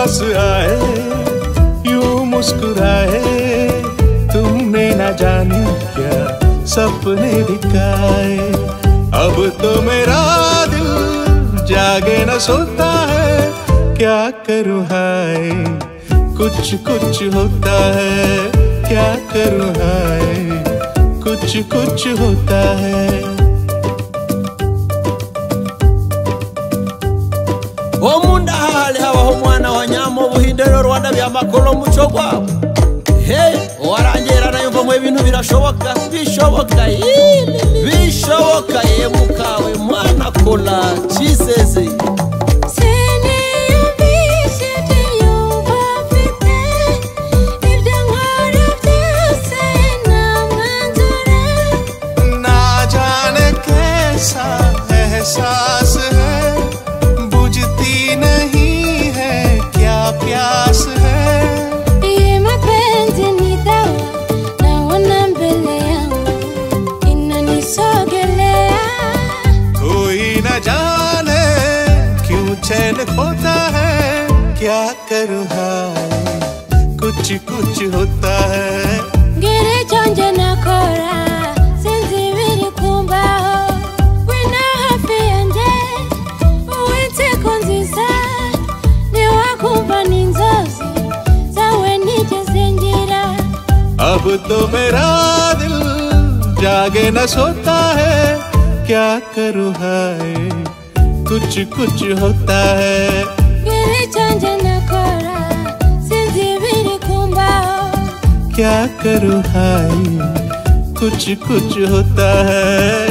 पास आए यूं मुस्कुराए, तुमने न जाने क्या सपने दिखाए। अब तो मेरा दिल जागे न सोता है, क्या करूँ हाय कुछ कुछ होता है, क्या करूँ हाय कुछ कुछ होता है। Omunda hali habaho umwana wa nyamo buhindero Rwanda byamakolo muco gwabo. Hey, warangera nayumva mu ibintu birashoboka, bishoboka yemukawe mwana kola chiseze. एहसास है बुझती नहीं है क्या प्यास है, ये mapenzi ni dawa naona mbele yangu inanisogelea, कोई न जाने क्यों चैन खोता है, क्या करूँ हाय कुछ कुछ होता है। गिरे चंजे न खोरा sinzi biri kumbaho, अब तो मेरा दिल जागे न सोता है, क्या करूँ हाय कुछ कुछ होता है। गिरे चंजे न खोरा sinzi biri kumbaho, क्या करूँ हाय कुछ कुछ होता है।